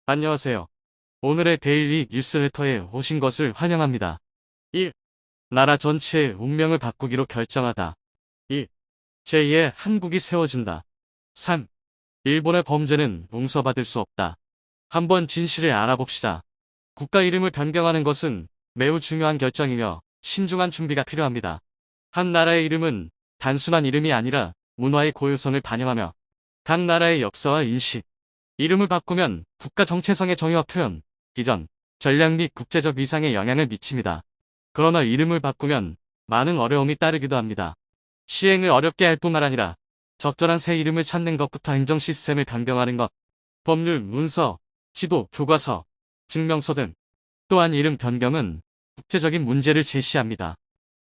안녕하세요. 오늘의 데일리 뉴스레터에 오신 것을 환영합니다. 1. 나라 전체의 운명을 바꾸기로 결정하다. 2. 제2의 한국이 세워진다. 3. 일본의 범죄는 용서받을 수 없다. 한번 진실을 알아봅시다. 국가 이름을 변경하는 것은 매우 중요한 결정이며 신중한 준비가 필요합니다. 한 나라의 이름은 단순한 이름이 아니라 문화의 고유성을 반영하며 각 나라의 역사와 인식, 이름을 바꾸면 국가 정체성의 정의와 표현, 비전, 전략 및 국제적 위상에 영향을 미칩니다. 그러나 이름을 바꾸면 많은 어려움이 따르기도 합니다. 시행을 어렵게 할 뿐만 아니라 적절한 새 이름을 찾는 것부터 행정 시스템을 변경하는 것, 법률, 문서, 지도, 교과서, 증명서 등 또한 이름 변경은 국제적인 문제를 제시합니다.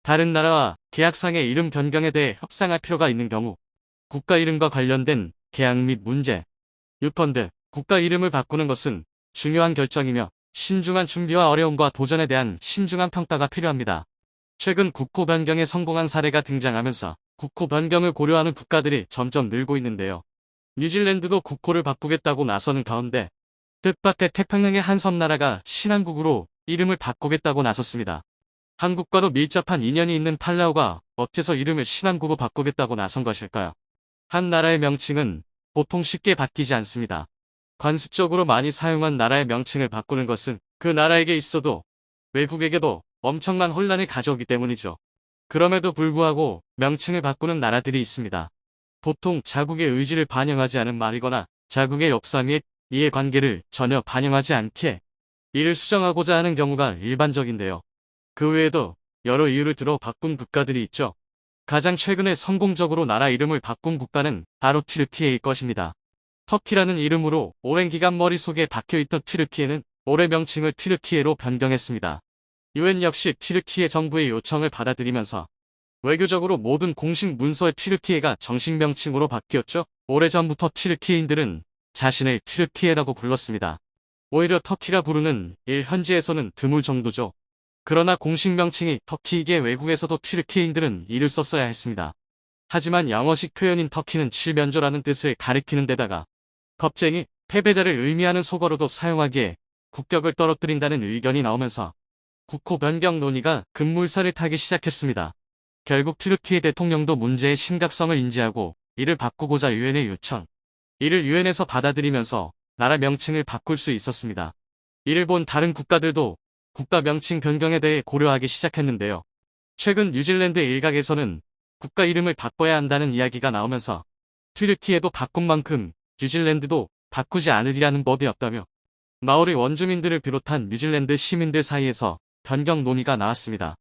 다른 나라와 계약상의 이름 변경에 대해 협상할 필요가 있는 경우 국가 이름과 관련된 계약 및 문제, 유펀드, 국가 이름을 바꾸는 것은 중요한 결정이며 신중한 준비와 어려움과 도전에 대한 신중한 평가가 필요합니다. 최근 국호 변경에 성공한 사례가 등장하면서 국호 변경을 고려하는 국가들이 점점 늘고 있는데요. 뉴질랜드도 국호를 바꾸겠다고 나서는 가운데 뜻밖의 태평양의 한 섬나라가 신한국으로 이름을 바꾸겠다고 나섰습니다. 한국과도 밀접한 인연이 있는 팔라우가 어째서 이름을 신한국으로 바꾸겠다고 나선 것일까요? 한 나라의 명칭은 보통 쉽게 바뀌지 않습니다. 관습적으로 많이 사용한 나라의 명칭을 바꾸는 것은 그 나라에게 있어도 외국에게도 엄청난 혼란을 가져오기 때문이죠. 그럼에도 불구하고 명칭을 바꾸는 나라들이 있습니다. 보통 자국의 의지를 반영하지 않은 말이거나 자국의 역사 및 이해관계를 전혀 반영하지 않기에 이를 수정하고자 하는 경우가 일반적인데요. 그 외에도 여러 이유를 들어 바꾼 국가들이 있죠. 가장 최근에 성공적으로 나라 이름을 바꾼 국가는 바로 튀르키예일 것입니다. 터키라는 이름으로 오랜 기간 머릿속에 박혀있던 튀르키예는 올해 명칭을 튀르키예로 변경했습니다. 유엔 역시 튀르키예 정부의 요청을 받아들이면서 외교적으로 모든 공식 문서의 튀르키예가 정식 명칭으로 바뀌었죠. 오래전부터 튀르키예인들은 자신을 튀르키예라고 불렀습니다. 오히려 터키라 부르는 일 현지에서는 드물 정도죠. 그러나 공식 명칭이 터키이기에 외국에서도 튀르키예인들은 이를 썼어야 했습니다. 하지만 영어식 표현인 터키는 칠면조라는 뜻을 가리키는 데다가 겁쟁이, 패배자를 의미하는 속어로도 사용하기에 국격을 떨어뜨린다는 의견이 나오면서 국호 변경 논의가 급물살을 타기 시작했습니다. 결국 튀르키예 대통령도 문제의 심각성을 인지하고 이를 바꾸고자 유엔에 요청, 이를 유엔에서 받아들이면서 나라 명칭을 바꿀 수 있었습니다. 이를 본 다른 국가들도 국가 명칭 변경에 대해 고려하기 시작했는데요. 최근 뉴질랜드 일각에서는 국가 이름을 바꿔야 한다는 이야기가 나오면서 튀르키예도 바꾼 만큼 뉴질랜드도 바꾸지 않으리라는 법이 없다며 마오리 원주민들을 비롯한 뉴질랜드 시민들 사이에서 변경 논의가 나왔습니다.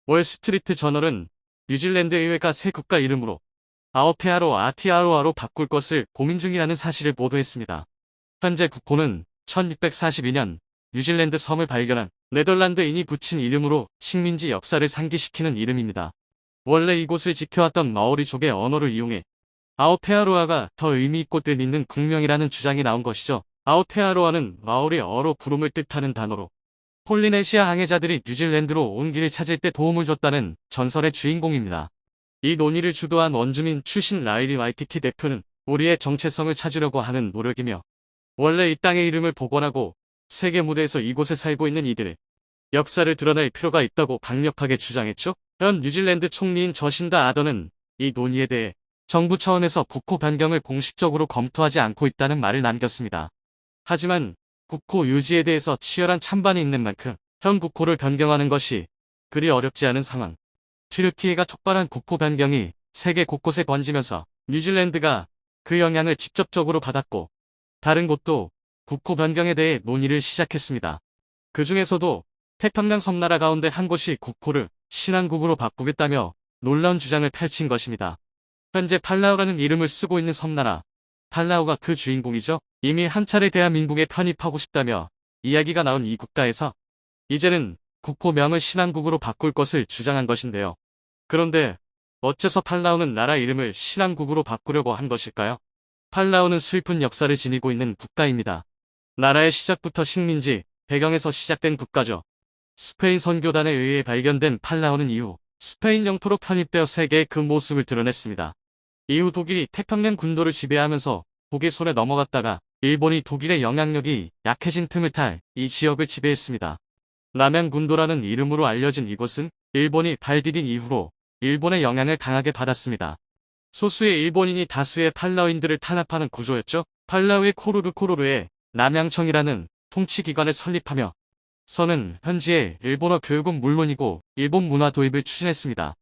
월스트리트 저널은 뉴질랜드 의회가 새 국가 이름으로 아오테아로 아티아로아로 바꿀 것을 고민 중이라는 사실을 보도했습니다. 현재 국호는 1642년 뉴질랜드 섬을 발견한 네덜란드인이 붙인 이름으로 식민지 역사를 상기시키는 이름입니다. 원래 이곳을 지켜왔던 마오리족의 언어를 이용해 아오테아로아가 더 의미있고 뜻있는 국명이라는 주장이 나온 것이죠. 아오테아로아는 마오리어로 구름을 뜻하는 단어로 폴리네시아 항해자들이 뉴질랜드로 온 길을 찾을 때 도움을 줬다는 전설의 주인공입니다. 이 논의를 주도한 원주민 출신 라이리 와이티티 대표는 우리의 정체성을 찾으려고 하는 노력이며 원래 이 땅의 이름을 복원하고 세계 무대에서 이곳에 살고 있는 이들의 역사를 드러낼 필요가 있다고 강력하게 주장했죠. 현 뉴질랜드 총리인 저신다 아더는 이 논의에 대해 정부 차원에서 국호 변경을 공식적으로 검토하지 않고 있다는 말을 남겼습니다. 하지만 국호 유지에 대해서 치열한 찬반이 있는 만큼 현 국호를 변경하는 것이 그리 어렵지 않은 상황. 튀르키예가 촉발한 국호 변경이 세계 곳곳에 번지면서 뉴질랜드가 그 영향을 직접적으로 받았고 다른 곳도 국호 변경에 대해 논의를 시작했습니다. 그 중에서도 태평양 섬나라 가운데 한 곳이 국호를 신한국으로 바꾸겠다며 놀라운 주장을 펼친 것입니다. 현재 팔라우라는 이름을 쓰고 있는 섬나라, 팔라우가 그 주인공이죠. 이미 한 차례 대한민국에 편입하고 싶다며 이야기가 나온 이 국가에서 이제는 국호명을 신한국으로 바꿀 것을 주장한 것인데요. 그런데 어째서 팔라우는 나라 이름을 신한국으로 바꾸려고 한 것일까요? 팔라우는 슬픈 역사를 지니고 있는 국가입니다. 나라의 시작부터 식민지, 배경에서 시작된 국가죠. 스페인 선교단에 의해 발견된 팔라우는 이후 스페인 영토로 편입되어 세계의 그 모습을 드러냈습니다. 이후 독일이 태평양 군도를 지배하면서 독일 손에 넘어갔다가 일본이 독일의 영향력이 약해진 틈을 타 이 지역을 지배했습니다. 남양군도라는 이름으로 알려진 이곳은 일본이 발 디딘 이후로 일본의 영향을 강하게 받았습니다. 소수의 일본인이 다수의 팔라우인들을 탄압하는 구조였죠. 팔라우의 코르르코르르에 남양청이라는 통치기관을 설립하며 서는 현지의 일본어 교육은 물론이고 일본 문화 도입을 추진했습니다.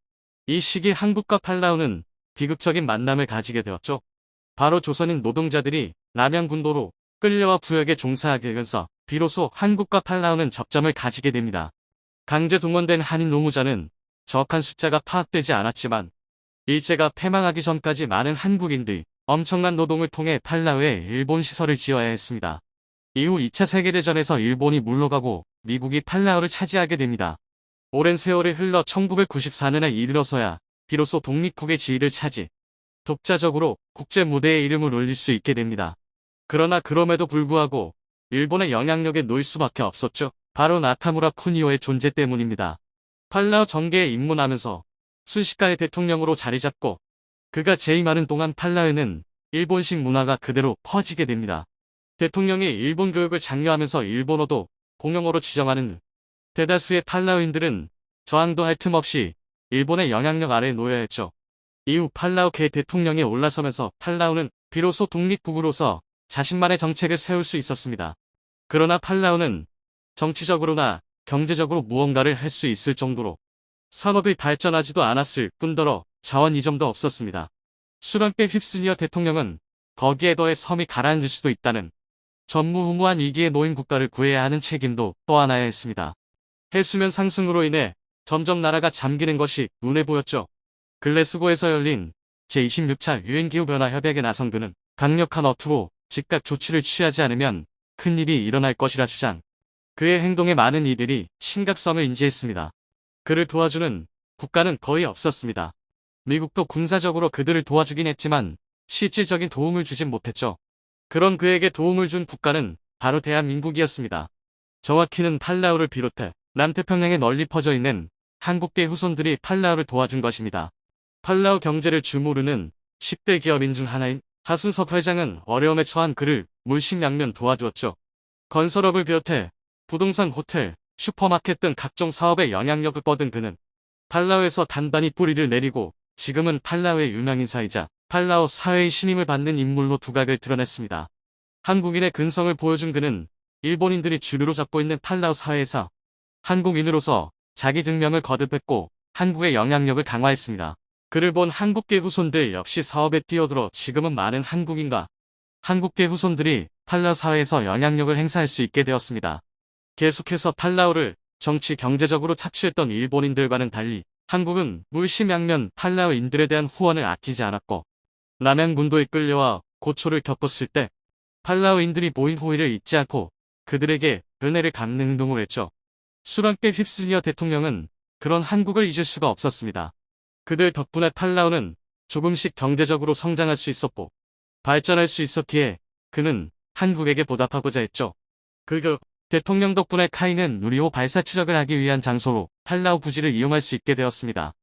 이 시기 한국과 팔라우는 비극적인 만남을 가지게 되었죠. 바로 조선인 노동자들이 남양군도로 끌려와 부역에 종사하게 되면서 비로소 한국과 팔라우는 접점을 가지게 됩니다. 강제 동원된 한인 노무자는 정확한 숫자가 파악되지 않았지만 일제가 패망하기 전까지 많은 한국인들이 엄청난 노동을 통해 팔라우에 일본 시설을 지어야 했습니다. 이후 2차 세계대전에서 일본이 물러가고 미국이 팔라우를 차지하게 됩니다. 오랜 세월이 흘러 1994년에 이르러서야 비로소 독립국의 지위를 차지, 독자적으로 국제 무대에 이름을 올릴 수 있게 됩니다. 그러나 그럼에도 불구하고 일본의 영향력에 놓일 수밖에 없었죠. 바로 나카무라 쿠니오의 존재 때문입니다. 팔라우 정계에 입문하면서 순식간에 대통령으로 자리잡고 그가 재임하는 동안 팔라우에는 일본식 문화가 그대로 퍼지게 됩니다. 대통령이 일본 교육을 장려하면서 일본어도 공용어로 지정하는 대다수의 팔라우인들은 저항도 할 틈 없이 일본의 영향력 아래에 놓여야 했죠. 이후 팔라우 개 대통령이 올라서면서 팔라우는 비로소 독립국으로서 자신만의 정책을 세울 수 있었습니다. 그러나 팔라우는 정치적으로나 경제적으로 무언가를 할 수 있을 정도로 산업이 발전하지도 않았을 뿐더러 자원 이점도 없었습니다. 수련배 휩쓸려 대통령은 거기에 더해 섬이 가라앉을 수도 있다는 전무후무한 위기에 놓인 국가를 구해야 하는 책임도 또안아야 했습니다. 해수면 상승으로 인해 점점 나라가 잠기는 것이 눈에 보였죠. 글래스고에서 열린 제26차 유엔기후변화 협약에 나선 그는 강력한 어투로 즉각 조치를 취하지 않으면 큰일이 일어날 것이라 주장. 그의 행동에 많은 이들이 심각성을 인지했습니다. 그를 도와주는 국가는 거의 없었습니다. 미국도 군사적으로 그들을 도와주긴 했지만 실질적인 도움을 주진 못했죠. 그런 그에게 도움을 준 국가는 바로 대한민국이었습니다. 정확히는 팔라우를 비롯해 남태평양에 널리 퍼져 있는 한국계 후손들이 팔라우를 도와준 것입니다. 팔라우 경제를 주무르는 10대 기업인 중 하나인 하순석 회장은 어려움에 처한 그를 물심양면 도와주었죠. 건설업을 비롯해 부동산, 호텔, 슈퍼마켓 등 각종 사업에 영향력을 뻗은 그는 팔라우에서 단단히 뿌리를 내리고 지금은 팔라우의 유명인사이자 팔라우 사회의 신임을 받는 인물로 두각을 드러냈습니다. 한국인의 근성을 보여준 그는 일본인들이 주류로 잡고 있는 팔라우 사회에서 한국인으로서 자기 증명을 거듭했고 한국의 영향력을 강화했습니다. 그를 본 한국계 후손들 역시 사업에 뛰어들어 지금은 많은 한국인과 한국계 후손들이 팔라우 사회에서 영향력을 행사할 수 있게 되었습니다. 계속해서 팔라우를 정치 경제적으로 착취했던 일본인들과는 달리 한국은 물심양면 팔라우인들에 대한 후원을 아끼지 않았고 남양군도에 끌려와 고초를 겪었을 때 팔라우인들이 보인 호의를 잊지 않고 그들에게 은혜를 갚는 행동을 했죠. 수란길 휩쓸려 대통령은 그런 한국을 잊을 수가 없었습니다. 그들 덕분에 팔라우는 조금씩 경제적으로 성장할 수 있었고 발전할 수 있었기에 그는 한국에게 보답하고자 했죠. 그 대통령 덕분에 카이는 누리호 발사 추적을 하기 위한 장소로 팔라우 부지를 이용할 수 있게 되었습니다.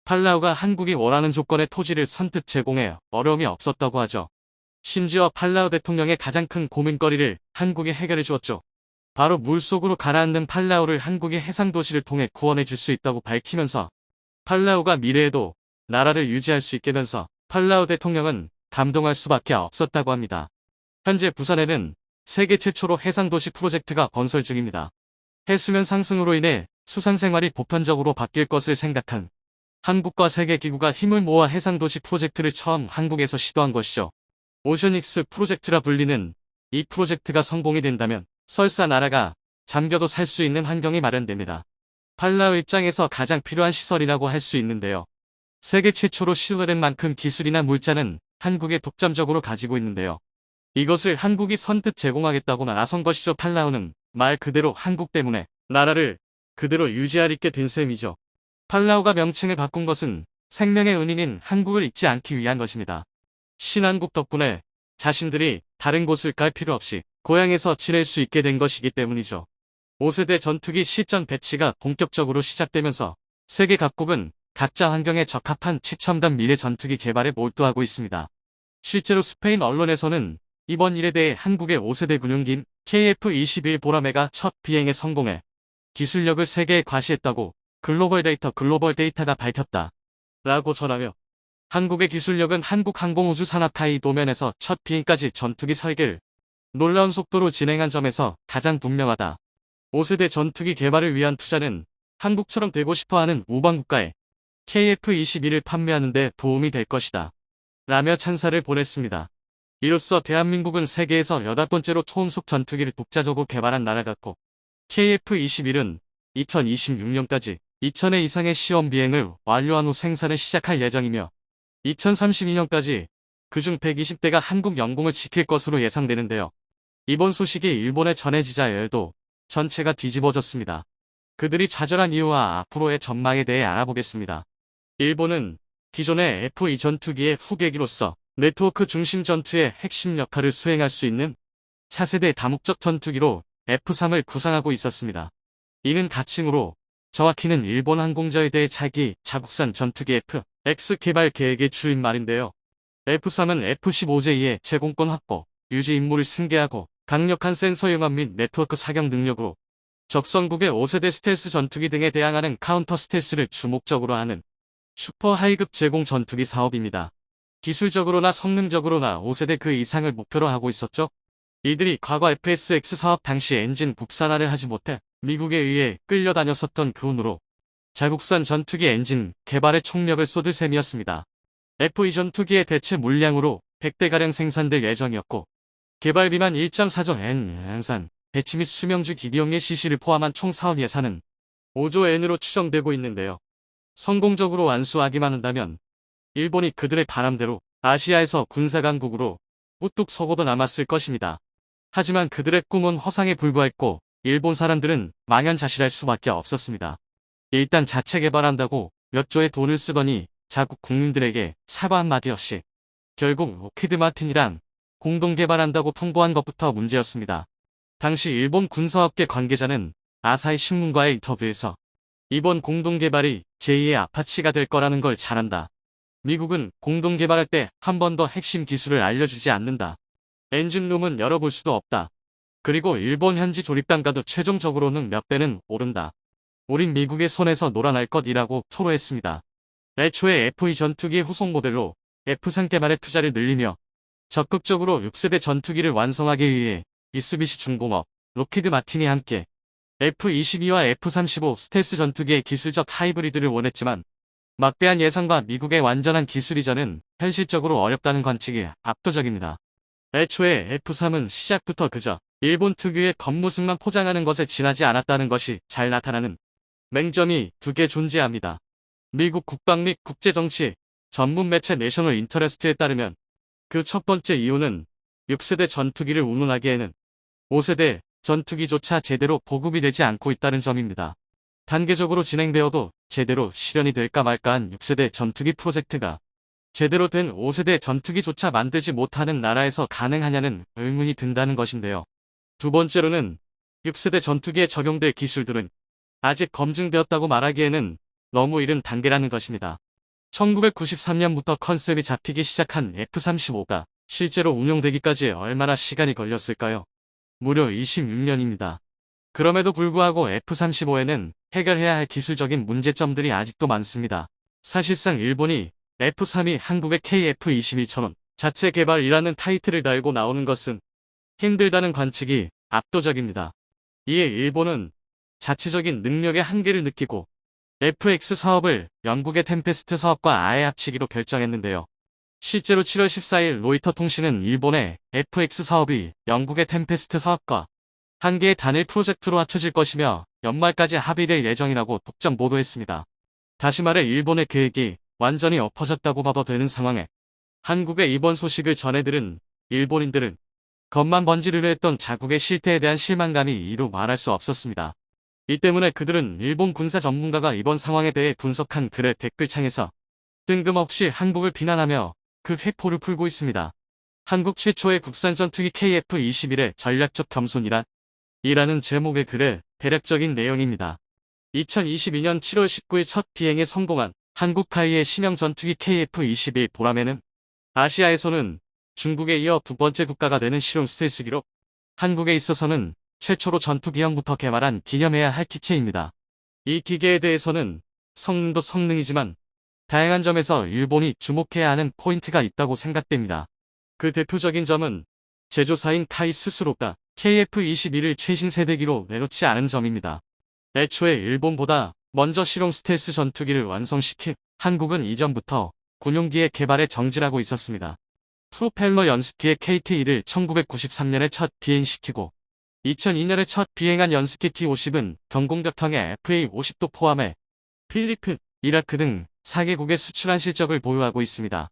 팔라우가 한국이 원하는 조건의 토지를 선뜻 제공해 어려움이 없었다고 하죠. 심지어 팔라우 대통령의 가장 큰 고민거리를 한국이 해결해 주었죠. 바로 물속으로 가라앉는 팔라우를 한국의 해상도시를 통해 구원해 줄 수 있다고 밝히면서 팔라우가 미래에도 나라를 유지할 수 있게 되면서 팔라우 대통령은 감동할 수밖에 없었다고 합니다. 현재 부산에는 세계 최초로 해상도시 프로젝트가 건설 중입니다. 해수면 상승으로 인해 수상생활이 보편적으로 바뀔 것을 생각한 한국과 세계기구가 힘을 모아 해상도시 프로젝트를 처음 한국에서 시도한 것이죠. 오션익스 프로젝트라 불리는 이 프로젝트가 성공이 된다면 설사 나라가 잠겨도 살 수 있는 환경이 마련됩니다. 팔라우 입장에서 가장 필요한 시설이라고 할 수 있는데요. 세계 최초로 시도된 만큼 기술이나 물자는 한국에 독점적으로 가지고 있는데요. 이것을 한국이 선뜻 제공하겠다고 나선 것이죠. 팔라우는 말 그대로 한국 때문에 나라를 그대로 유지하리게 된 셈이죠. 팔라우가 명칭을 바꾼 것은 생명의 은인인 한국을 잊지 않기 위한 것입니다. 신한국 덕분에 자신들이 다른 곳을 갈 필요 없이 고향에서 지낼 수 있게 된 것이기 때문이죠. 5세대 전투기 실전 배치가 본격적으로 시작되면서 세계 각국은 각자 환경에 적합한 최첨단 미래 전투기 개발에 몰두하고 있습니다. 실제로 스페인 언론에서는 이번 일에 대해 한국의 5세대 군용기인 KF-21 보라매가 첫 비행에 성공해 기술력을 세계에 과시했다고 글로벌 데이터가 밝혔다. 라고 전하며 한국의 기술력은 한국항공우주산업카이 도면에서 첫 비행까지 전투기 설계를 놀라운 속도로 진행한 점에서 가장 분명하다. 5세대 전투기 개발을 위한 투자는 한국처럼 되고 싶어하는 우방국가에 KF-21을 판매하는 데 도움이 될 것이다. 라며 찬사를 보냈습니다. 이로써 대한민국은 세계에서 8번째로 초음속 전투기를 독자적으로 개발한 나라 같고 KF-21은 2026년까지 2,000회 이상의 시험 비행을 완료한 후 생산을 시작할 예정이며 2032년까지 그중 120대가 한국 영공을 지킬 것으로 예상되는데요. 이번 소식이 일본에 전해지자 열도 전체가 뒤집어졌습니다. 그들이 좌절한 이유와 앞으로의 전망에 대해 알아보겠습니다. 일본은 기존의 F2 전투기의 후계기로서 네트워크 중심 전투의 핵심 역할을 수행할 수 있는 차세대 다목적 전투기로 F3을 구상하고 있었습니다. 이는 가칭으로 정확히는 일본 항공자위대의 차기 자국산 전투기 FX 개발 계획의 주인 말인데요. F3은 F-15J의 제공권 확보, 유지 임무를 승계하고 강력한 센서 융합 및 네트워크 사격 능력으로 적성국의 5세대 스텔스 전투기 등에 대항하는 카운터 스텔스를 주목적으로 하는 슈퍼 하이급 제공 전투기 사업입니다. 기술적으로나 성능적으로나 5세대 그 이상을 목표로 하고 있었죠. 이들이 과거 FSX 사업 당시 엔진 국산화를 하지 못해 미국에 의해 끌려다녔었던 그 운으로 자국산 전투기 엔진 개발에 총력을 쏟을 셈이었습니다. F2 전투기의 대체 물량으로 100대가량 생산될 예정이었고 개발비만 1.4조 엔 양산, 배치 및 수명주 기비용의 시시를 포함한 총 사업 예산은 5조 엔으로 추정되고 있는데요. 성공적으로 완수하기만 한다면 일본이 그들의 바람대로 아시아에서 군사강국으로 우뚝 서고도 남았을 것입니다. 하지만 그들의 꿈은 허상에 불과했고 일본 사람들은 망연자실할 수밖에 없었습니다. 일단 자체 개발한다고 몇 조의 돈을 쓰더니 자국 국민들에게 사과 한마디 없이 결국 록히드 마틴이랑 공동 개발한다고 통보한 것부터 문제였습니다. 당시 일본 군사업계 관계자는 아사히 신문과의 인터뷰에서 이번 공동 개발이 제2의 아파치가 될 거라는 걸 잘 안다. 미국은 공동 개발할 때 한 번 더 핵심 기술을 알려주지 않는다. 엔진룸은 열어볼 수도 없다. 그리고 일본 현지 조립 단가도 최종적으로는 몇 배는 오른다. 우린 미국의 손에서 놀아날 것이라고 토로했습니다. 애초에 F2 전투기의 후속 모델로 F3 개발에 투자를 늘리며 적극적으로 6세대 전투기를 완성하기 위해 미쓰비시 중공업, 록히드 마틴이 함께 F-22와 F-35 스텔스 전투기의 기술적 하이브리드를 원했지만 막대한 예산과 미국의 완전한 기술 이전은 현실적으로 어렵다는 관측이 압도적입니다. 애초에 F-3은 시작부터 그저 일본 특유의 겉모습만 포장하는 것에 지나지 않았다는 것이 잘 나타나는 맹점이 두 개 존재합니다. 미국 국방 및 국제정치 전문 매체 내셔널 인터레스트에 따르면 그 첫 번째 이유는 6세대 전투기를 운운하기에는 5세대 전투기조차 제대로 보급이 되지 않고 있다는 점입니다. 단계적으로 진행되어도 제대로 실현이 될까 말까한 6세대 전투기 프로젝트가 제대로 된 5세대 전투기조차 만들지 못하는 나라에서 가능하냐는 의문이 든다는 것인데요. 두 번째로는 6세대 전투기에 적용될 기술들은 아직 검증되었다고 말하기에는 너무 이른 단계라는 것입니다. 1993년부터 컨셉이 잡히기 시작한 F-35가 실제로 운용되기까지 얼마나 시간이 걸렸을까요? 무려 26년입니다. 그럼에도 불구하고 F-35에는 해결해야 할 기술적인 문제점들이 아직도 많습니다. 사실상 일본이 F-3이 한국의 KF-21처럼 자체 개발이라는 타이틀을 달고 나오는 것은 힘들다는 관측이 압도적입니다. 이에 일본은 자체적인 능력의 한계를 느끼고 FX 사업을 영국의 템페스트 사업과 아예 합치기로 결정했는데요. 실제로 7월 14일 로이터 통신은 일본의 FX 사업이 영국의 템페스트 사업과 한 개의 단일 프로젝트로 합쳐질 것이며 연말까지 합의될 예정이라고 독점 보도했습니다. 다시 말해 일본의 계획이 완전히 엎어졌다고 봐도 되는 상황에 한국의 이번 소식을 전해들은 일본인들은 겉만 번지르르 했던 자국의 실태에 대한 실망감이 이루 말할 수 없었습니다. 이 때문에 그들은 일본 군사 전문가가 이번 상황에 대해 분석한 글의 댓글창에서 뜬금없이 한국을 비난하며 그 회포를 풀고 있습니다. 한국 최초의 국산 전투기 KF-21의 전략적 겸손이란? 이라는 제목의 글의 대략적인 내용입니다. 2022년 7월 19일 첫 비행에 성공한 한국카이의 신형 전투기 KF-21 보라매는 아시아에서는 중국에 이어 두 번째 국가가 되는 실용 스텔스 기록. 한국에 있어서는 최초로 전투기형부터 개발한 기념해야 할 기체입니다. 이 기계에 대해서는 성능도 성능이지만 다양한 점에서 일본이 주목해야 하는 포인트가 있다고 생각됩니다. 그 대표적인 점은 제조사인 카이 스스로가 KF-21을 최신 세대기로 내놓지 않은 점입니다. 애초에 일본보다 먼저 실용 스텔스 전투기를 완성시킨 한국은 이전부터 군용기의 개발에 정진하고 있었습니다. 프로펠러 연습기의 KT-1을 1993년에 첫 비행시키고 2002년에 첫 비행한 연습기 T-50은 경공격형의 FA-50도 포함해 필리핀, 이라크 등 4개국에 수출한 실적을 보유하고 있습니다.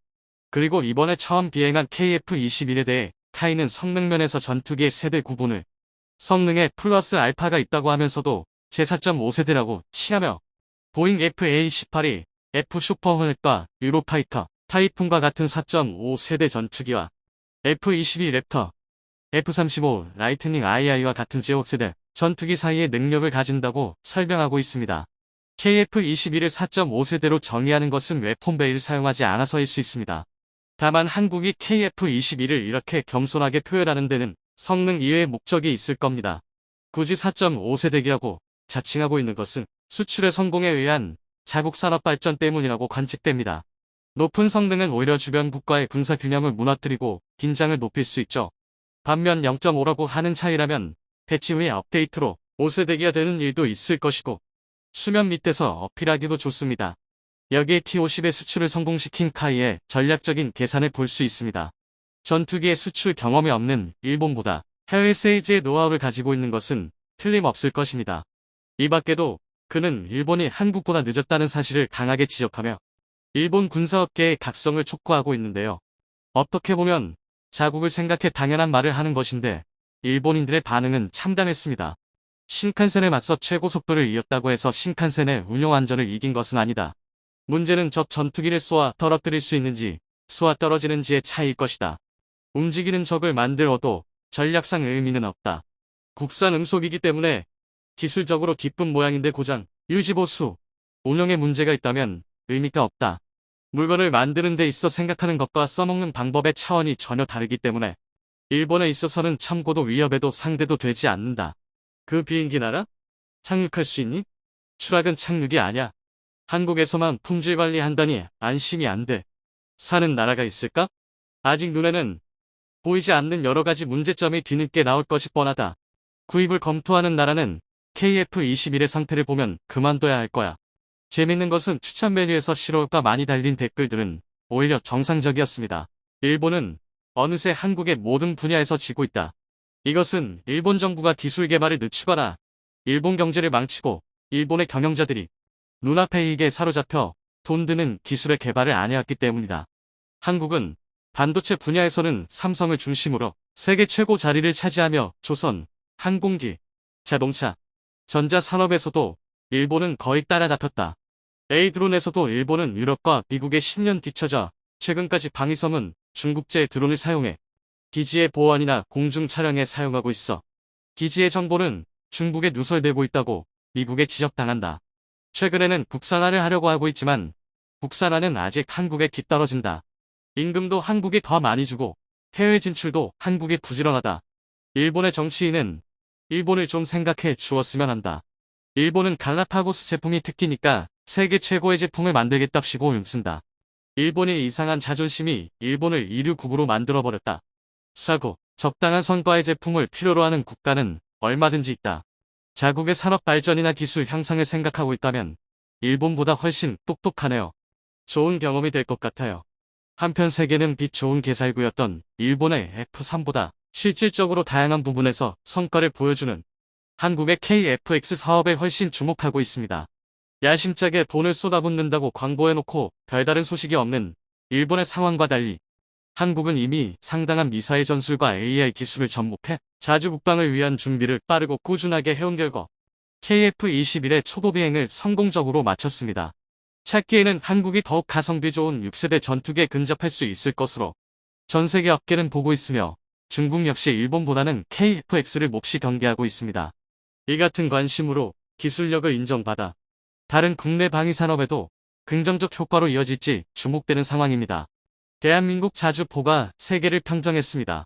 그리고 이번에 처음 비행한 KF-21에 대해 카이는 성능면에서 전투기의 세대 구분을 성능에 플러스 알파가 있다고 하면서도 제4.5세대라고 칭하며 보잉 FA-18이 F 슈퍼호넷과 유로파이터, 타이푼과 같은 4.5세대 전투기와 F-22 랩터, F-35 라이트닝 II와 같은 제5세대 전투기 사이의 능력을 가진다고 설명하고 있습니다. KF-21을 4.5세대로 정의하는 것은 웨폰베이를 사용하지 않아서일 수 있습니다. 다만 한국이 KF-21을 이렇게 겸손하게 표현하는 데는 성능 이외의 목적이 있을 겁니다. 굳이 4.5세대기라고 자칭하고 있는 것은 수출의 성공에 의한 자국 산업 발전 때문이라고 관측됩니다. 높은 성능은 오히려 주변 국가의 군사 균형을 무너뜨리고 긴장을 높일 수 있죠. 반면 0.5라고 하는 차이라면 배치 후에 업데이트로 5세대기가 되는 일도 있을 것이고 수면 밑에서 어필하기도 좋습니다. 여기에 T-50의 수출을 성공시킨 카이의 전략적인 계산을 볼 수 있습니다. 전투기의 수출 경험이 없는 일본보다 해외 세일즈의 노하우를 가지고 있는 것은 틀림없을 것입니다. 이 밖에도 그는 일본이 한국보다 늦었다는 사실을 강하게 지적하며 일본 군사업계의 각성을 촉구하고 있는데요. 어떻게 보면 자국을 생각해 당연한 말을 하는 것인데 일본인들의 반응은 참담했습니다. 신칸센에 맞서 최고 속도를 이었다고 해서 신칸센의 운용 안전을 이긴 것은 아니다. 문제는 적 전투기를 쏘아 떨어뜨릴 수 있는지 쏘아 떨어지는지의 차이일 것이다. 움직이는 적을 만들어도 전략상 의미는 없다. 국산 음속이기 때문에 기술적으로 기쁜 모양인데 고장, 유지보수, 운용에 문제가 있다면 의미가 없다. 물건을 만드는 데 있어 생각하는 것과 써먹는 방법의 차원이 전혀 다르기 때문에 일본에 있어서는 참고도 위협에도 상대도 되지 않는다. 그 비행기 나라? 착륙할 수 있니? 추락은 착륙이 아냐. 한국에서만 품질 관리한다니 안심이 안 돼. 사는 나라가 있을까? 아직 눈에는 보이지 않는 여러 가지 문제점이 뒤늦게 나올 것이 뻔하다. 구입을 검토하는 나라는 KF-21의 상태를 보면 그만둬야 할 거야. 재밌는 것은 추천 메뉴에서 싫어가 많이 달린 댓글들은 오히려 정상적이었습니다. 일본은 어느새 한국의 모든 분야에서 지고 있다. 이것은 일본 정부가 기술 개발을 늦추거나 일본 경제를 망치고 일본의 경영자들이 눈앞의 이익에 사로잡혀 돈 드는 기술의 개발을 안 해왔기 때문이다. 한국은 반도체 분야에서는 삼성을 중심으로 세계 최고 자리를 차지하며 조선, 항공기, 자동차, 전자산업에서도 일본은 거의 따라잡혔다. A 드론에서도 일본은 유럽과 미국에 10년 뒤처져 최근까지 방위성은 중국제 드론을 사용해 기지의 보안이나 공중 촬영에 사용하고 있어. 기지의 정보는 중국에 누설되고 있다고 미국에 지적당한다. 최근에는 국산화를 하려고 하고 있지만 국산화는 아직 한국에 뒤떨어진다. 임금도 한국이 더 많이 주고 해외 진출도 한국이 부지런하다. 일본의 정치인은 일본을 좀 생각해 주었으면 한다. 일본은 갈라파고스 제품이 특기니까 세계 최고의 제품을 만들겠답시고 용쓴다. 일본의 이상한 자존심이 일본을 이류국으로 만들어버렸다. 싸고 적당한 성과의 제품을 필요로 하는 국가는 얼마든지 있다. 자국의 산업 발전이나 기술 향상을 생각하고 있다면 일본보다 훨씬 똑똑하네요. 좋은 경험이 될 것 같아요. 한편 세계는 빛 좋은 개살구였던 일본의 F3보다 실질적으로 다양한 부분에서 성과를 보여주는 한국의 KF-X 사업에 훨씬 주목하고 있습니다. 야심차게 돈을 쏟아붓는다고 광고해놓고 별다른 소식이 없는 일본의 상황과 달리 한국은 이미 상당한 미사일 전술과 AI 기술을 접목해 자주 국방을 위한 준비를 빠르고 꾸준하게 해온 결과 KF-21의 초도 비행을 성공적으로 마쳤습니다. 찾기에는 한국이 더욱 가성비 좋은 6세대 전투기에 근접할 수 있을 것으로 전 세계 업계는 보고 있으며 중국 역시 일본보다는 KF-X를 몹시 경계하고 있습니다. 이 같은 관심으로 기술력을 인정받아 다른 국내 방위 산업에도 긍정적 효과로 이어질지 주목되는 상황입니다. 대한민국 자주포가 세계를 평정했습니다.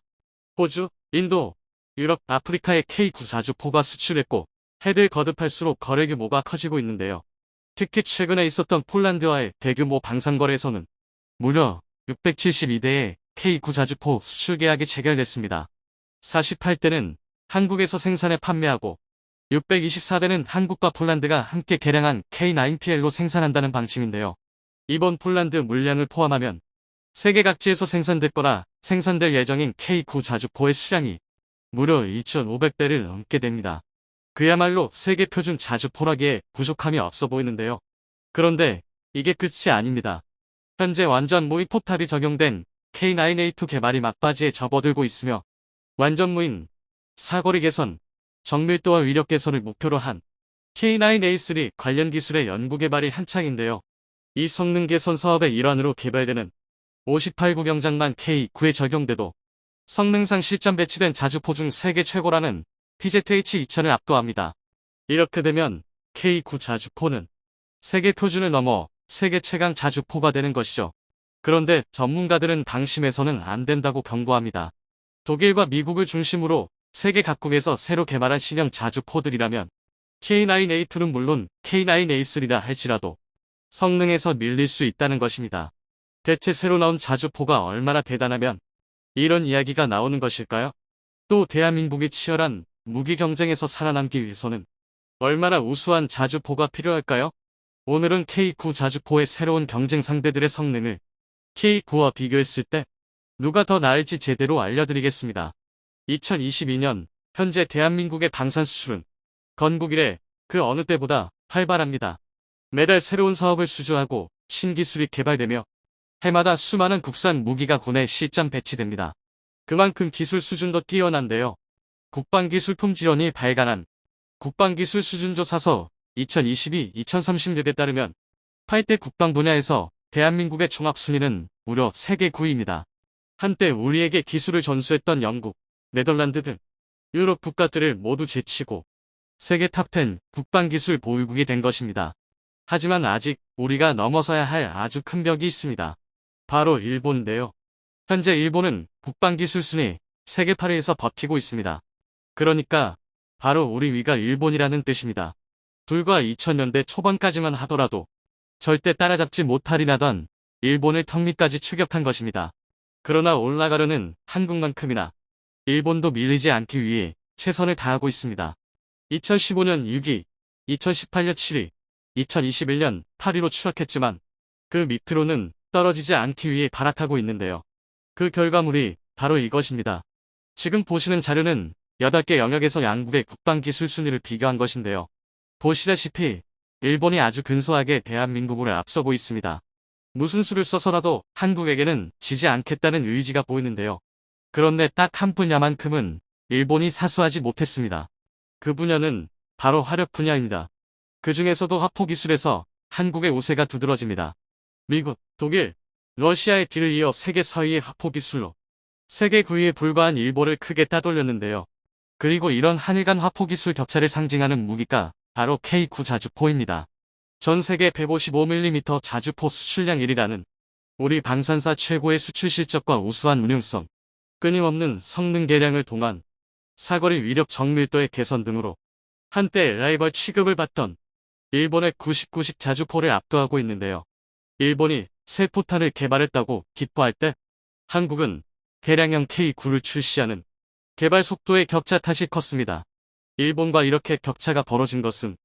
호주, 인도, 유럽, 아프리카에 K9 자주포가 수출했고 해를 거듭할수록 거래 규모가 커지고 있는데요. 특히 최근에 있었던 폴란드와의 대규모 방산거래에서는 무려 672대의 K9 자주포 수출 계약이 체결됐습니다. 48대는 한국에서 생산해 판매하고 624대는 한국과 폴란드가 함께 개량한 K9PL로 생산한다는 방침인데요. 이번 폴란드 물량을 포함하면 세계 각지에서 생산됐거나 생산될 예정인 K9 자주포의 수량이 무려 2,500대를 넘게 됩니다. 그야말로 세계 표준 자주포라기에 부족함이 없어 보이는데요. 그런데 이게 끝이 아닙니다. 현재 완전 무인 포탑이 적용된 K9A2 개발이 막바지에 접어들고 있으며 완전 무인, 사거리 개선, 정밀도와 위력 개선을 목표로 한 K9A3 관련 기술의 연구 개발이 한창인데요. 이 성능 개선 사업의 일환으로 개발되는 58구 경장만 K9에 적용돼도 성능상 실전 배치된 자주포 중 세계 최고라는 PZH-2000을 압도합니다. 이렇게 되면 K9 자주포는 세계 표준을 넘어 세계 최강 자주포가 되는 것이죠. 그런데 전문가들은 방심해서는 안 된다고 경고합니다. 독일과 미국을 중심으로 세계 각국에서 새로 개발한 신형 자주포들이라면 K9A2는 물론 K9A3라 할지라도 성능에서 밀릴 수 있다는 것입니다. 대체 새로 나온 자주포가 얼마나 대단하면 이런 이야기가 나오는 것일까요? 또 대한민국이 치열한 무기 경쟁에서 살아남기 위해서는 얼마나 우수한 자주포가 필요할까요? 오늘은 K9 자주포의 새로운 경쟁 상대들의 성능을 K9와 비교했을 때 누가 더 나을지 제대로 알려드리겠습니다. 2022년 현재 대한민국의 방산 수출은 건국 이래 그 어느 때보다 활발합니다. 매달 새로운 사업을 수주하고 신기술이 개발되며 해마다 수많은 국산 무기가 군에 실전 배치됩니다. 그만큼 기술 수준도 뛰어난데요. 국방기술품 지원이 발간한 국방기술 수준조사서 2022-2036에 따르면 8대 국방 분야에서 대한민국의 종합순위는 무려 세계 9위입니다. 한때 우리에게 기술을 전수했던 영국, 네덜란드 등 유럽 국가들을 모두 제치고 세계 탑10 국방기술 보유국이 된 것입니다. 하지만 아직 우리가 넘어서야 할 아주 큰 벽이 있습니다. 바로 일본인데요. 현재 일본은 국방기술 순위 세계 8위에서 버티고 있습니다. 그러니까 바로 우리 위가 일본이라는 뜻입니다. 불과 2000년대 초반까지만 하더라도 절대 따라잡지 못하리라던 일본을 턱 밑까지 추격한 것입니다. 그러나 올라가려는 한국만큼이나 일본도 밀리지 않기 위해 최선을 다하고 있습니다. 2015년 6위, 2018년 7위, 2021년 8위로 추락했지만 그 밑으로는 떨어지지 않기 위해 발악하고 있는데요. 그 결과물이 바로 이것입니다. 지금 보시는 자료는 8개 영역에서 양국의 국방기술 순위를 비교한 것인데요. 보시다시피 일본이 아주 근소하게 대한민국을 앞서고 있습니다. 무슨 수를 써서라도 한국에게는 지지 않겠다는 의지가 보이는데요. 그런데 딱 한 분야만큼은 일본이 사수하지 못했습니다. 그 분야는 바로 화력 분야입니다. 그 중에서도 화포기술에서 한국의 우세가 두드러집니다. 미국, 독일, 러시아의 뒤를 이어 세계 4위의 화포기술로 세계 9위에 불과한 일본을 크게 따돌렸는데요. 그리고 이런 한일 간 화포기술 격차를 상징하는 무기가 바로 K9 자주포입니다. 전 세계 155mm 자주포 수출량 1위라는 우리 방산사 최고의 수출 실적과 우수한 운용성, 끊임없는 성능 개량을 통한 사거리 위력 정밀도의 개선 등으로 한때 라이벌 취급을 받던 일본의 99식 자주포를 압도하고 있는데요. 일본이 새 포탄을 개발했다고 기뻐할 때 한국은 개량형 K9를 출시하는 개발 속도의 격차 탓이 컸습니다. 일본과 이렇게 격차가 벌어진 것은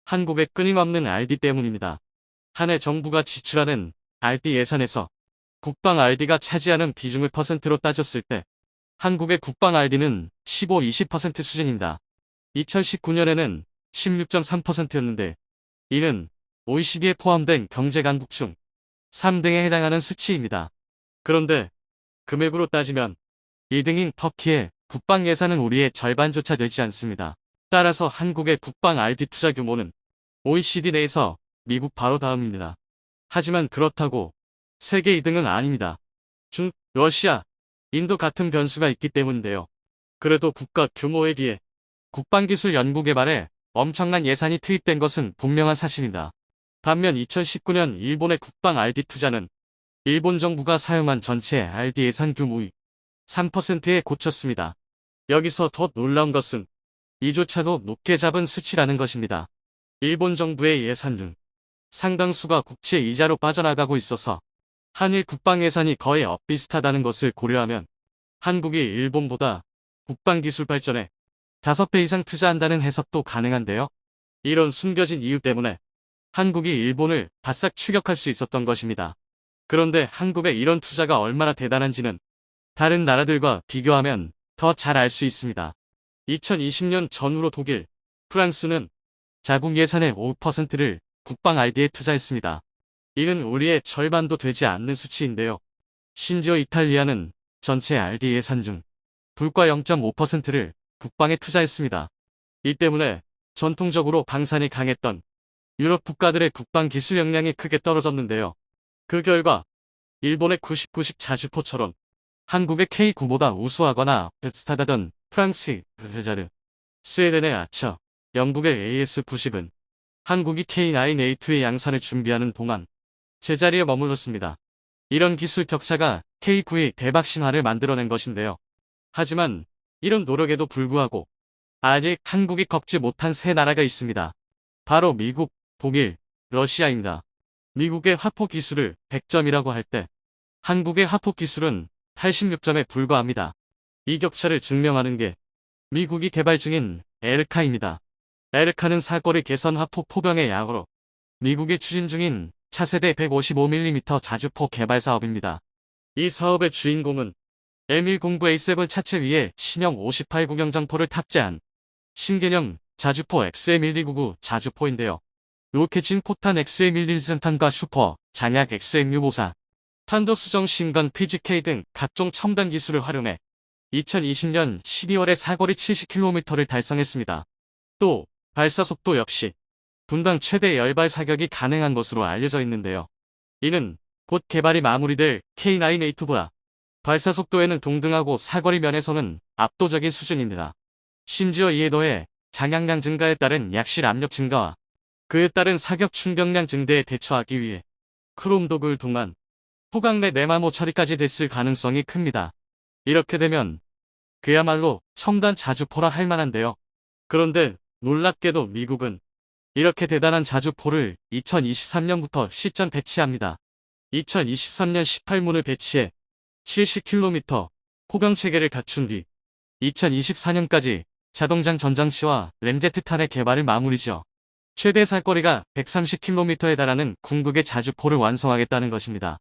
한국의 끊임없는 R&D 때문입니다. 한 해 정부가 지출하는 R&D 예산에서 국방 R&D가 차지하는 비중을 퍼센트로 따졌을 때 한국의 국방 R&D는 15-20% 수준입니다. 2019년에는 16.3%였는데 이는 OECD에 포함된 경제 강국 중 3등에 해당하는 수치입니다. 그런데 금액으로 따지면 2등인 터키의 국방 예산은 우리의 절반조차 되지 않습니다. 따라서 한국의 국방 R&D 투자 규모는 OECD 내에서 미국 바로 다음입니다. 하지만 그렇다고 세계 2등은 아닙니다. 중, 러시아, 인도 같은 변수가 있기 때문인데요. 그래도 국가 규모에 비해 국방기술 연구개발에 엄청난 예산이 투입된 것은 분명한 사실입니다. 반면 2019년 일본의 국방 R&D 투자는 일본 정부가 사용한 전체 RD 예산 규모의 3%에 고쳤습니다. 여기서 더 놀라운 것은 이조차도 높게 잡은 수치라는 것입니다. 일본 정부의 예산 중 상당수가 국채 이자로 빠져나가고 있어서 한일 국방 예산이 거의 엇비슷하다는 것을 고려하면 한국이 일본보다 국방기술 발전에 5배 이상 투자한다는 해석도 가능한데요. 이런 숨겨진 이유 때문에 한국이 일본을 바싹 추격할 수 있었던 것입니다. 그런데 한국의 이런 투자가 얼마나 대단한지는 다른 나라들과 비교하면 더 잘 알 수 있습니다. 2020년 전후로 독일, 프랑스는 자국 예산의 5%를 국방 RD에 투자했습니다. 이는 우리의 절반도 되지 않는 수치인데요. 심지어 이탈리아는 전체 RD 예산 중 불과 0.5%를 국방에 투자했습니다. 이 때문에 전통적으로 방산이 강했던 유럽 국가들의 국방 기술 역량이 크게 떨어졌는데요. 그 결과 일본의 99식 자주포처럼 한국의 K9보다 우수하거나 비슷하다던 프랑스의 르자르, 스웨덴의 아처, 영국의 AS90은 한국이 K9A2의 양산을 준비하는 동안 제자리에 머물렀습니다. 이런 기술 격차가 K9의 대박 신화를 만들어낸 것인데요. 하지만 이런 노력에도 불구하고 아직 한국이 걷지 못한 세 나라가 있습니다. 바로 미국, 독일, 러시아입니다. 미국의 화포 기술을 100점이라고 할 때 한국의 화포 기술은 86점에 불과합니다. 이 격차를 증명하는 게 미국이 개발 중인 에르카입니다. 에르카는 사거리 개선 화포 포병의 약으로 미국이 추진 중인 차세대 155mm 자주포 개발 사업입니다. 이 사업의 주인공은 M109A7 차체 위에 신형 58 구경장포를 탑재한 신개념 자주포 XM1299 자주포인데요. 로켓진 포탄 XM11센탄과 슈퍼, 장약 XM654, 탄도 수정 신관 PGK 등 각종 첨단 기술을 활용해 2020년 12월에 사거리 70km를 달성했습니다. 또 발사 속도 역시 분당 최대 열발 사격이 가능한 것으로 알려져 있는데요. 이는 곧 개발이 마무리될 K9A2보다 발사 속도에는 동등하고 사거리 면에서는 압도적인 수준입니다. 심지어 이에 더해 장약량 증가에 따른 약실 압력 증가와 그에 따른 사격 충격량 증대에 대처하기 위해 크롬독을 동한 포강 내 내마모 처리까지 됐을 가능성이 큽니다. 이렇게 되면 그야말로 첨단 자주포라 할 만한데요. 그런데 놀랍게도 미국은 이렇게 대단한 자주포를 2023년부터 시전 배치합니다. 2023년 18문을 배치해 70km 포병체계를 갖춘 뒤 2024년까지 자동장 전장시와 램제트탄의 개발을 마무리죠. 최대 사거리가 130km에 달하는 궁극의 자주포를 완성하겠다는 것입니다.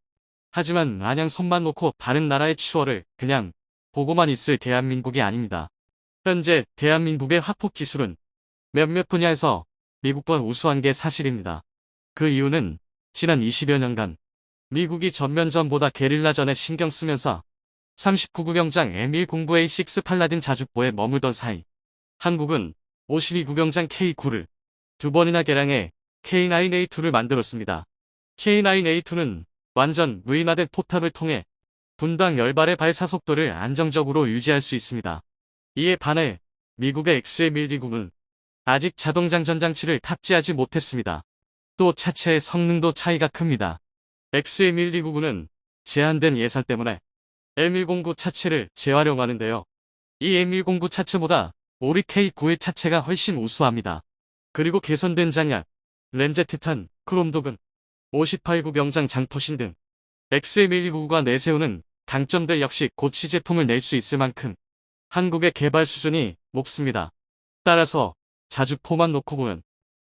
하지만 마냥 손만 놓고 다른 나라의 추월을 그냥 보고만 있을 대한민국이 아닙니다. 현재 대한민국의 화포 기술은 몇몇 분야에서 미국보다 우수한 게 사실입니다. 그 이유는 지난 20여 년간 미국이 전면전보다 게릴라전에 신경 쓰면서 39구경장 M109A6 팔라딘 자주포에 머물던 사이 한국은 52구경장 K9를 두 번이나 개량해 K9A2를 만들었습니다. K9A2는 완전 무인화된 포탑을 통해 분당 열발의 발사 속도를 안정적으로 유지할 수 있습니다. 이에 반해 미국의 XM129는 아직 자동장 전장치를 탑재하지 못했습니다. 또 차체의 성능도 차이가 큽니다. XM129는 제한된 예산 때문에 M109 차체를 재활용하는데요. 이 M109 차체보다 오리 K9의 차체가 훨씬 우수합니다. 그리고 개선된 장약, 램제트탄, 크롬독은 58구 경장 장포신 등 XM129가 내세우는 강점들 역시 고치 제품을 낼 수 있을 만큼 한국의 개발 수준이 높습니다. 따라서 자주포만 놓고 보면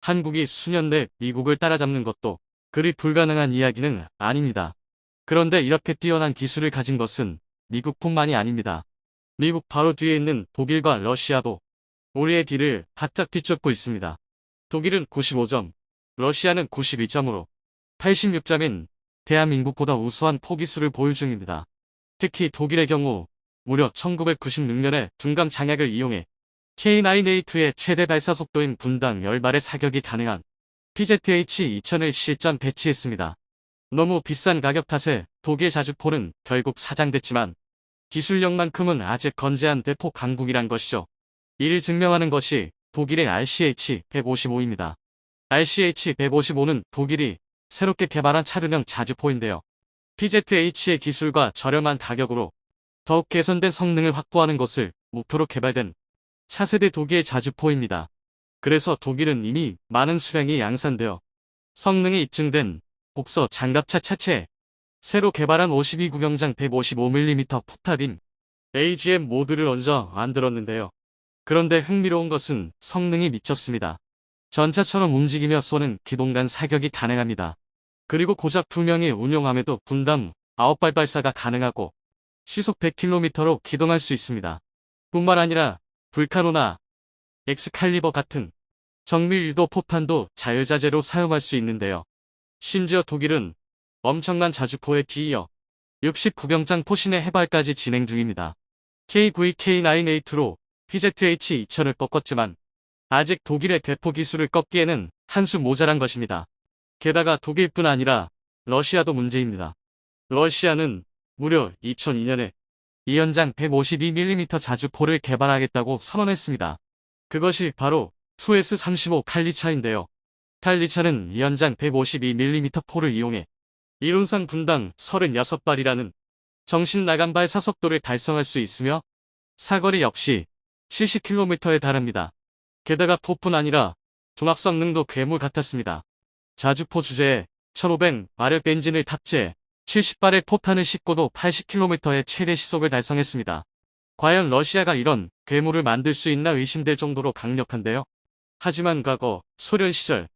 한국이 수년 내 미국을 따라잡는 것도 그리 불가능한 이야기는 아닙니다. 그런데 이렇게 뛰어난 기술을 가진 것은 미국뿐만이 아닙니다. 미국 바로 뒤에 있는 독일과 러시아도 우리의 뒤를 바짝 뒤쫓고 있습니다. 독일은 95점, 러시아는 92점으로 86점인 대한민국보다 우수한 포기술을 보유 중입니다. 특히 독일의 경우 무려 1996년에 둔감 장약을 이용해 K9A2의 최대 발사 속도인 분당 10발의 사격이 가능한 PZH-2000을 실전 배치했습니다. 너무 비싼 가격 탓에 독일 자주포는 결국 사장됐지만 기술력만큼은 아직 건재한 대포 강국이란 것이죠. 이를 증명하는 것이 독일의 RCH-155입니다. RCH-155는 독일이 새롭게 개발한 차륜형 자주포인데요. PZH의 기술과 저렴한 가격으로 더욱 개선된 성능을 확보하는 것을 목표로 개발된 차세대 독일 자주포입니다. 그래서 독일은 이미 많은 수량이 양산되어 성능이 입증된 복서 장갑차 차체에 새로 개발한 52 구경장 155mm 포탑인 AGM 모드를 얹어 만들었는데요. 그런데 흥미로운 것은 성능이 미쳤습니다. 전차처럼 움직이며 쏘는 기동간 사격이 가능합니다. 그리고 고작 2명이 운용함에도 분당 9발 발사가 가능하고 시속 100km로 기동할 수 있습니다. 뿐만 아니라 불카노나 엑스칼리버 같은 정밀 유도 포탄도 자유자재로 사용할 수 있는데요. 심지어 독일은 엄청난 자주포에 비이어 69경장 포신의 해발까지 진행 중입니다. KV-K9A2로 PZH-2000을 꺾었지만 아직 독일의 대포 기술을 꺾기에는 한 수 모자란 것입니다. 게다가 독일뿐 아니라 러시아도 문제입니다. 러시아는 무려 2002년에 이연장 152mm 자주포를 개발하겠다고 선언했습니다. 그것이 바로 2S-35 칼리차인데요. 칼리차는 이연장 152mm 포를 이용해 이론상 분당 36발이라는 정신나간 발사 속도를 달성할 수 있으며 사거리 역시 70km에 달합니다. 게다가 포뿐 아니라 종합 성능도 괴물 같았습니다. 자주포 주제에 1500마력 엔진을 탑재해 70발의 포탄을 싣고도 80km의 최대 시속을 달성했습니다. 과연 러시아가 이런 괴물을 만들 수 있나 의심될 정도로 강력한데요. 하지만 과거 소련 시절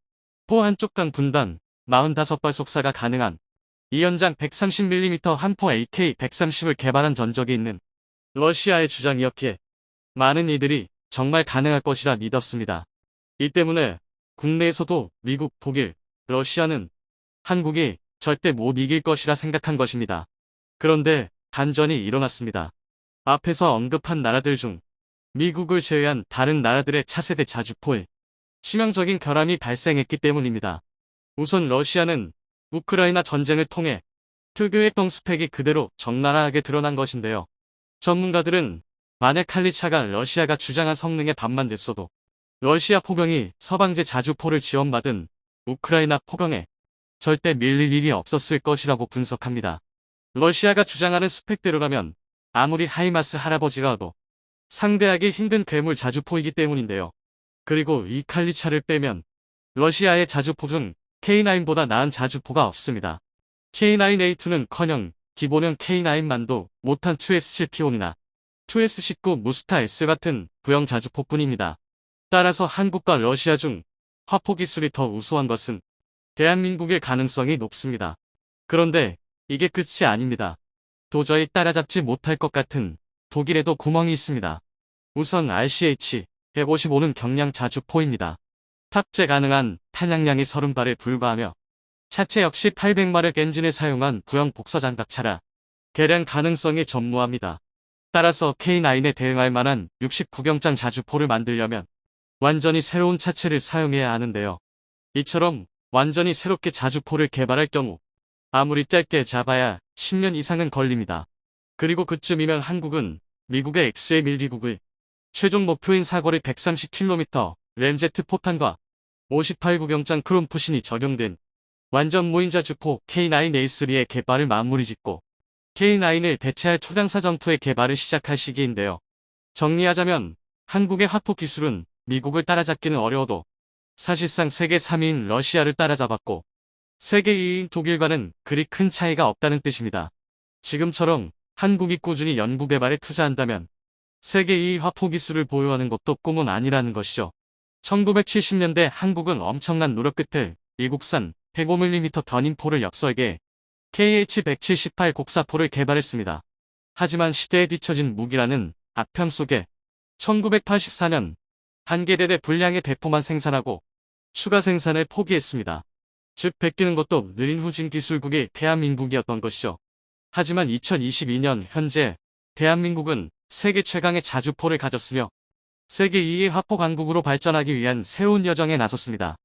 포 한쪽당 분당 45발 속사가 가능한 이연장 130mm 한포 AK-130을 개발한 전적이 있는 러시아의 주장이었기에 많은 이들이 정말 가능할 것이라 믿었습니다. 이 때문에 국내에서도 미국, 독일, 러시아는 한국이 절대 못 이길 것이라 생각한 것입니다. 그런데 반전이 일어났습니다. 앞에서 언급한 나라들 중 미국을 제외한 다른 나라들의 차세대 자주포에 치명적인 결함이 발생했기 때문입니다. 우선 러시아는 우크라이나 전쟁을 통해 특유의 스펙이 그대로 적나라하게 드러난 것인데요. 전문가들은 만약 칼리차가 러시아가 주장한 성능의 반만 됐어도 러시아 포병이 서방제 자주포를 지원받은 우크라이나 포병에 절대 밀릴 일이 없었을 것이라고 분석합니다. 러시아가 주장하는 스펙대로라면 아무리 하이마스 할아버지가 와도 상대하기 힘든 괴물 자주포이기 때문인데요. 그리고 이 칼리차를 빼면 러시아의 자주포 중 K9보다 나은 자주포가 없습니다. K9A2는커녕 기본형 K9만도 못한 2S7P1이나 2S19 무스타 S 같은 구형 자주포뿐입니다. 따라서 한국과 러시아 중 화포 기술이 더 우수한 것은 대한민국일 가능성이 높습니다. 그런데 이게 끝이 아닙니다. 도저히 따라잡지 못할 것 같은 독일에도 구멍이 있습니다. 우선 RCH-155는 경량 자주포입니다. 탑재 가능한 탄약량이 30발에 불과하며 차체 역시 800마력 엔진을 사용한 구형 복서장갑차라 개량 가능성이 전무합니다. 따라서 K9에 대응할 만한 69경장 자주포를 만들려면 완전히 새로운 차체를 사용해야 하는데요. 이처럼 완전히 새롭게 자주포를 개발할 경우 아무리 짧게 잡아야 10년 이상은 걸립니다. 그리고 그쯤이면 한국은 미국의 XM129의 최종 목표인 사거리 130km 램제트 포탄과 58구경장 크롬 포신이 적용된 완전 무인 자주포 K9A3의 개발을 마무리 짓고 K9을 대체할 초장사 전투의 개발을 시작할 시기인데요. 정리하자면 한국의 화포 기술은 미국을 따라잡기는 어려워도 사실상 세계 3위인 러시아를 따라잡았고 세계 2위인 독일과는 그리 큰 차이가 없다는 뜻입니다. 지금처럼 한국이 꾸준히 연구 개발에 투자한다면 세계 2위 화포 기술을 보유하는 것도 꿈은 아니라는 것이죠. 1970년대 한국은 엄청난 노력 끝에 미국산 105mm 더닝포를 역설계해 KH-178 곡사포를 개발했습니다. 하지만 시대에 뒤처진 무기라는 악평 속에 1984년 한계대대 분량의 대포만 생산하고 추가 생산을 포기했습니다. 즉 베끼는 것도 느린 후진 기술국이 대한민국이었던 것이죠. 하지만 2022년 현재 대한민국은 세계 최강의 자주포를 가졌으며 세계 2위의 화포 강국으로 발전하기 위한 새로운 여정에 나섰습니다.